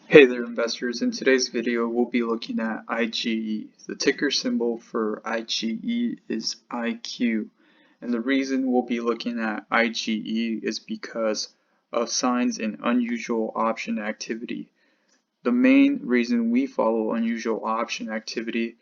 Hey there investors, in today's video we'll be looking at iQIYI. The ticker symbol for iQIYI is IQ, and the reason we'll be looking at iQIYI is because of signs in unusual option activity. The main reason we follow unusual option activity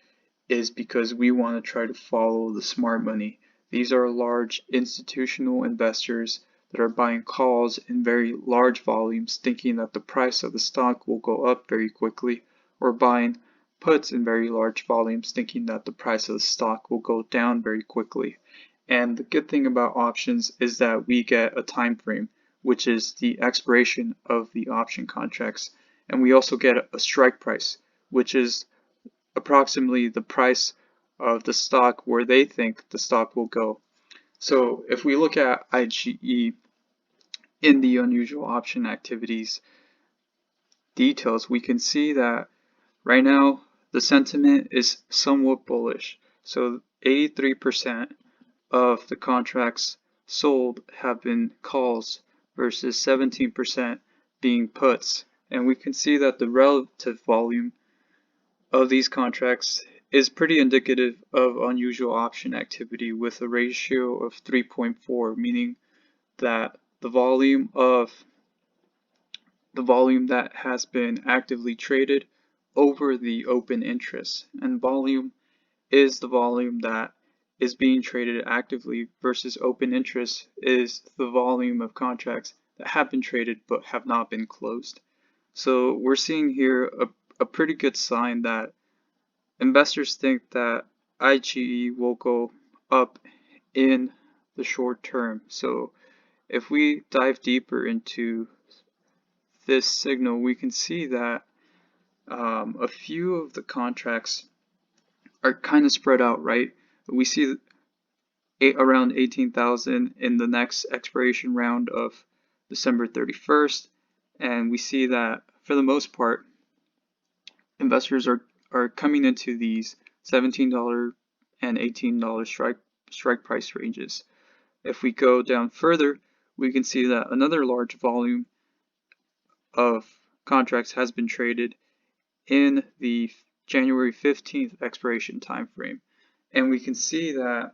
is because we want to try to follow the smart money. These are large institutional investors that are buying calls in very large volumes, thinking that the price of the stock will go up very quickly, or buying puts in very large volumes, thinking that the price of the stock will go down very quickly. And the good thing about options is that we get a time frame, which is the expiration of the option contracts. And we also get a strike price, which is approximately the price of the stock where they think the stock will go. So if we look at iQIYI in the unusual option activities details, we can see that right now the sentiment is somewhat bullish. So 83% of the contracts sold have been calls versus 17% being puts. And we can see that the relative volume of these contracts is pretty indicative of unusual option activity with a ratio of 3.4, meaning that the volume that has been actively traded over the open interest, and volume is the volume that is being traded actively versus open interest is the volume of contracts that have been traded but have not been closed. So we're seeing here a pretty good sign that investors think that iQIYI will go up in the short term. So if we dive deeper into this signal, we can see that a few of the contracts are kind of spread out, right? We see around 18,000 in the next expiration round of December 31st, and we see that for the most part, investors are coming into these $17 and $18 strike price ranges. If we go down further, we can see that another large volume of contracts has been traded in the January 15th expiration time frame. And we can see that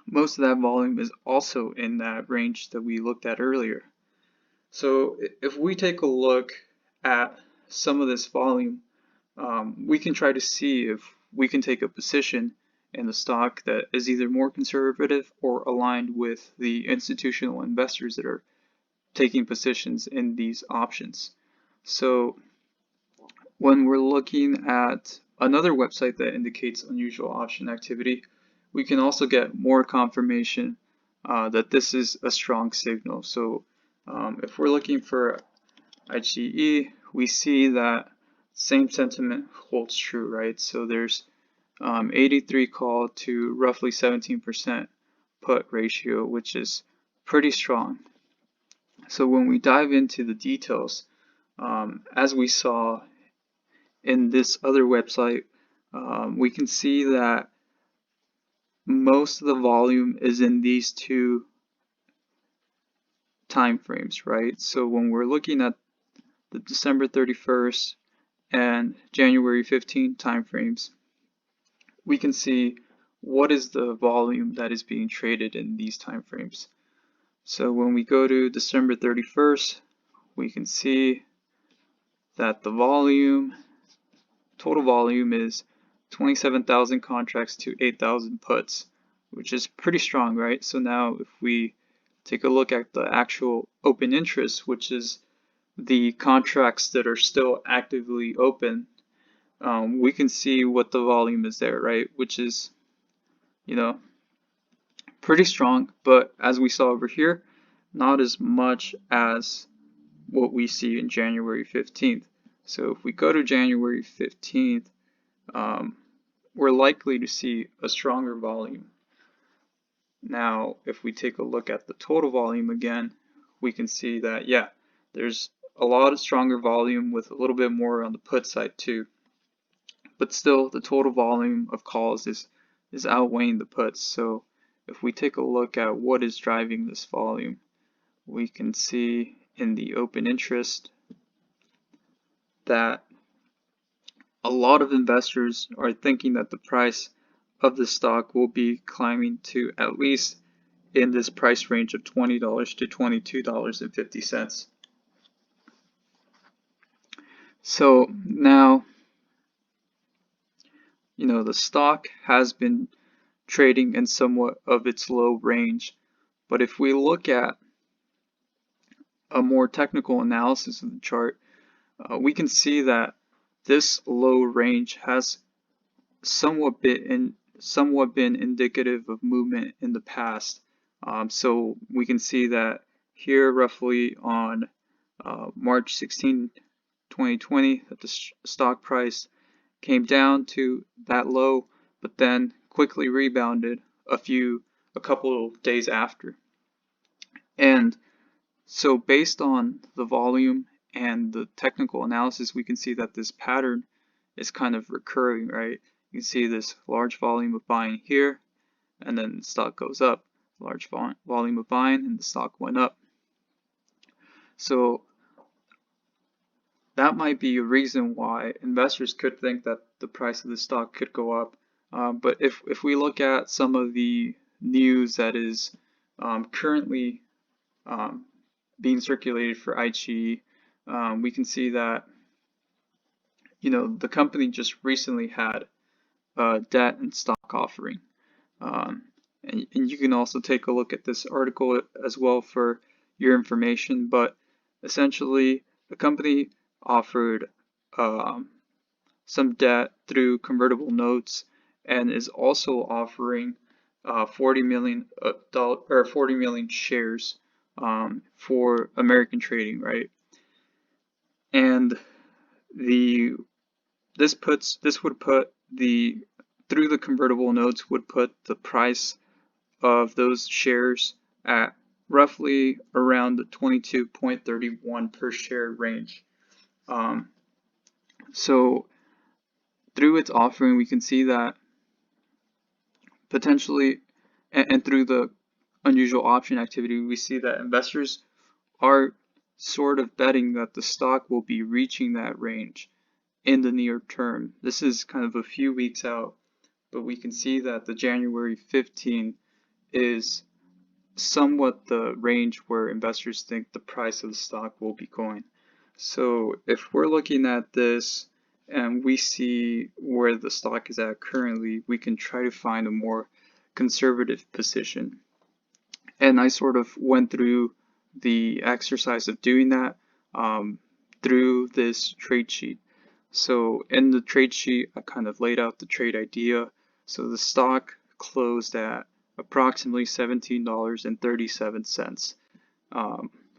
most of that volume is also in that range that we looked at earlier. So if we take a look at some of this volume, we can try to see if we can take a position in the stock that is either more conservative or aligned with the institutional investors that are taking positions in these options. So when we're looking at another website that indicates unusual option activity, we can also get more confirmation that this is a strong signal. So if we're looking for iQIYI, we see that same sentiment holds true, right? So there's 83 call to roughly 17% put ratio, which is pretty strong. So when we dive into the details, as we saw in this other website, we can see that most of the volume is in these two time frames, right? So when we're looking at the December 31st and January 15th time frames, we can see what is the volume that is being traded in these time frames. So when we go to December 31st, we can see that the total volume is 27,000 contracts to 8,000 puts, which is pretty strong, right? So now if we take a look at the actual open interest, which is the contracts that are still actively open, we can see what the volume is there, right? Which is, pretty strong, but as we saw over here, not as much as what we see in January 15th. So if we go to January 15th, we're likely to see a stronger volume. Now, if we take a look at the total volume again, we can see that, yeah, there's a lot of stronger volume with a little bit more on the put side too. But still, the total volume of calls is outweighing the puts. So if we take a look at what is driving this volume, we can see in the open interest that a lot of investors are thinking that the price of the stock will be climbing to at least in this price range of $20 to $22.50. So now, the stock has been trading in somewhat of its low range, but if we look at a more technical analysis of the chart, we can see that this low range has somewhat been indicative of movement in the past. So we can see that here roughly on March 16, 2020, that the stock price came down to that low, but then quickly rebounded a couple of days after. And so based on the volume and the technical analysis, we can see that this pattern is kind of recurring, right? You can see this large volume of buying here, and then the stock goes up. Large volume of buying, and the stock went up. So that might be a reason why investors could think that the price of the stock could go up. But if we look at some of the news that is currently being circulated for iQIYI, we can see that the company just recently had a debt and stock offering. And you can also take a look at this article as well for your information, but essentially the company offered some debt through convertible notes and is also offering 40 million shares for American trading, right? And this would put through the convertible notes would put the price of those shares at roughly around the 22.31 per share range. So through its offering, we can see that potentially, and through the unusual option activity, we see that investors are sort of betting that the stock will be reaching that range in the near term. This is kind of a few weeks out, but we can see that the January 15 is somewhat the range where investors think the price of the stock will be going. So if we're looking at this and we see where the stock is at currently, we can try to find a more conservative position. And I sort of went through the exercise of doing that through this trade sheet. So in the trade sheet, I kind of laid out the trade idea. So the stock closed at approximately $17.37,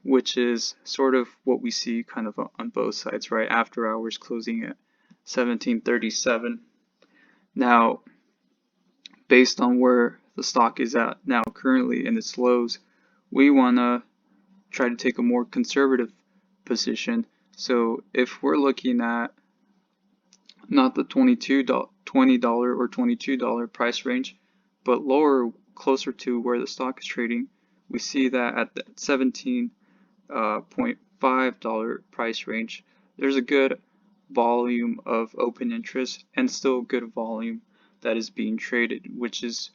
which is sort of what we see kind of on both sides, right? After hours closing at $17.37. Now, based on where the stock is at now currently in its lows, we want to try to take a more conservative position. So if we're looking at not the $20 or $22 price range, but lower, closer to where the stock is trading, we see that at the $17.5 price range, there's a good volume of open interest and still good volume that is being traded, which is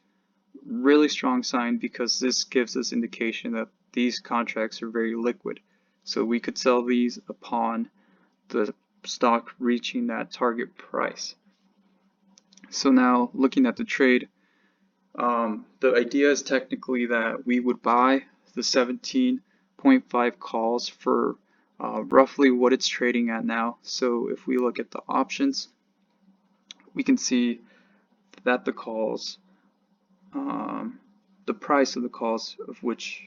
really strong sign because this gives us indication that these contracts are very liquid. So we could sell these upon the stock reaching that target price. So now looking at the trade, the idea is technically that we would buy the 17.5 calls for roughly what it's trading at now. So if we look at the options, we can see that the calls, the price of the calls of which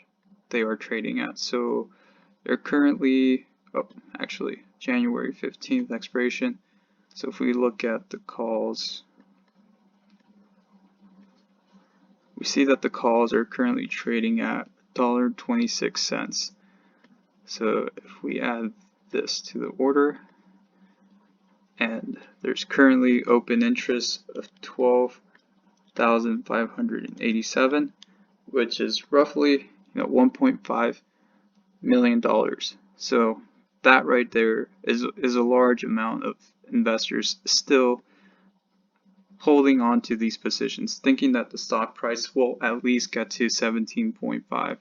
they are trading at. So they're currently, actually January 15th expiration. So if we look at the calls, we see that the calls are currently trading at $1.26. So if we add this to the order, and there's currently open interest of 12,587, which is roughly $1.5 million. So that right there is a large amount of investors still holding on to these positions, thinking that the stock price will at least get to 17.5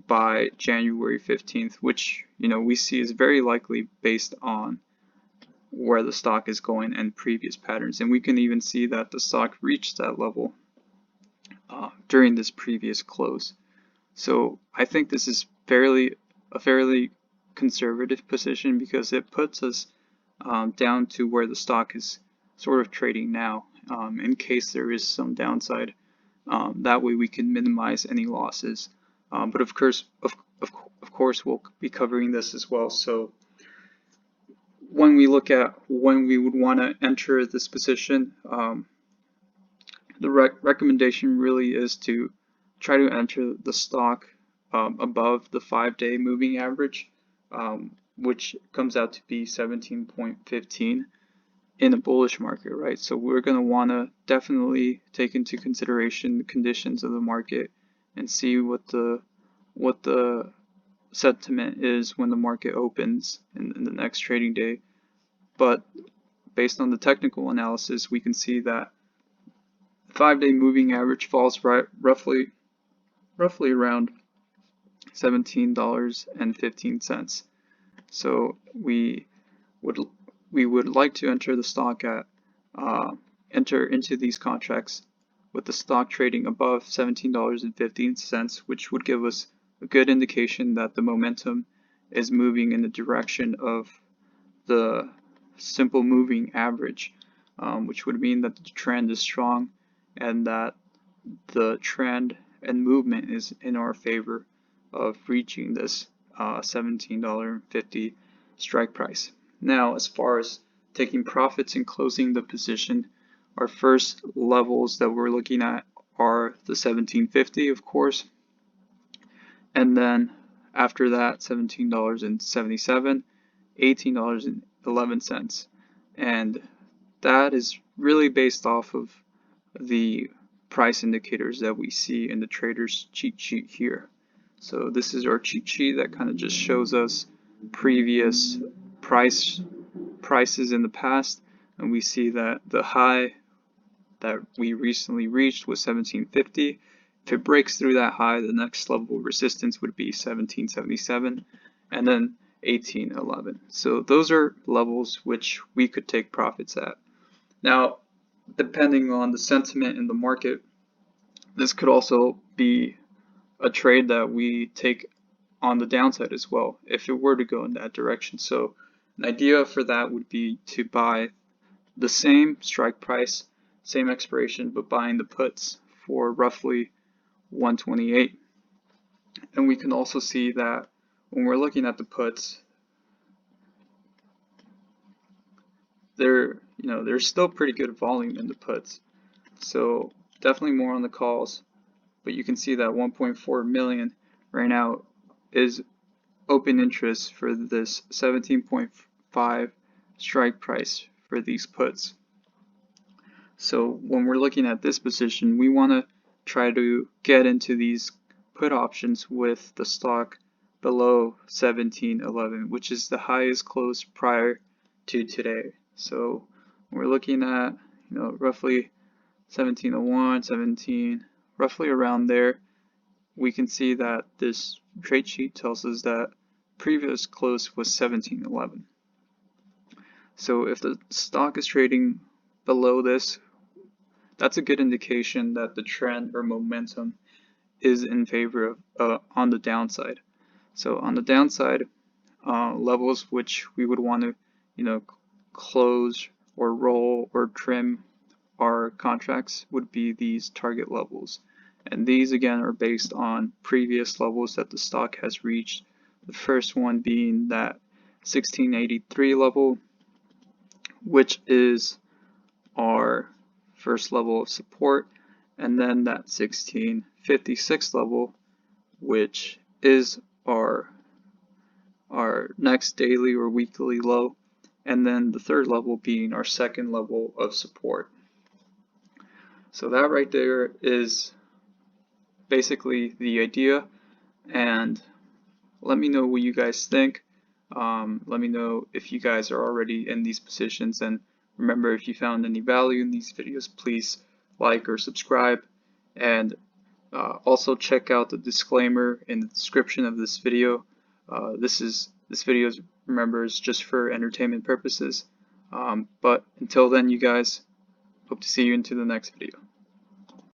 by January 15th, which we see is very likely based on where the stock is going and previous patterns. And we can even see that the stock reached that level during this previous close. So I think this is a fairly conservative position because it puts us down to where the stock is sort of trading now, in case there is some downside. That way we can minimize any losses. But of course, we'll be covering this as well. So when we look at when we would want to enter this position, the recommendation really is to try to enter the stock above the 5-day moving average, which comes out to be 17.15 in a bullish market, right? So we're going to want to definitely take into consideration the conditions of the market and see what the sentiment is when the market opens in the next trading day. But based on the technical analysis, we can see that the 5-day moving average falls roughly around $17.15. So we would like to enter the stock at enter into these contracts with the stock trading above $17.15, which would give us a good indication that the momentum is moving in the direction of the simple moving average, which would mean that the trend is strong and that the trend and movement is in our favor of reaching this $17.50 strike price. Now, as far as taking profits and closing the position, our first levels that we're looking at are the 17.50, of course, and then after that $17.77, $18.11, and that is really based off of the price indicators that we see in the trader's cheat sheet here. So this is our cheat sheet that kind of just shows us previous prices in the past, and we see that the high that we recently reached was 17.50. If it breaks through that high, the next level of resistance would be 17.77 and then 18.11. So those are levels which we could take profits at. Now, depending on the sentiment in the market, this could also be a trade that we take on the downside as well if it were to go in that direction. So an idea for that would be to buy the same strike price, same expiration, but buying the puts for roughly 128. And we can also see that when we're looking at the puts, there's still pretty good volume in the puts. So definitely more on the calls, but you can see that 1.4 million right now is open interest for this 17.5 strike price for these puts. So when we're looking at this position, we want to try to get into these put options with the stock below 17.11, which is the highest close prior to today. So we're looking at roughly 17.01, 17, roughly around there. We can see that this trade sheet tells us that previous close was 17.11. So if the stock is trading below this, that's a good indication that the trend or momentum is in favor of on the downside. So on the downside, levels which we would want to close or roll or trim our contracts would be these target levels. And these again are based on previous levels that the stock has reached. The first one being that 1683 level, which is our first level of support, and then that 1656 level, which is our next daily or weekly low, and then the third level being our second level of support. So that right there is basically the idea, and let me know what you guys think. Let me know if you guys are already in these positions, and remember, if you found any value in these videos, please like or subscribe, and also check out the disclaimer in the description of this video. This video, remember, is just for entertainment purposes. But until then, you guys, hope to see you into the next video.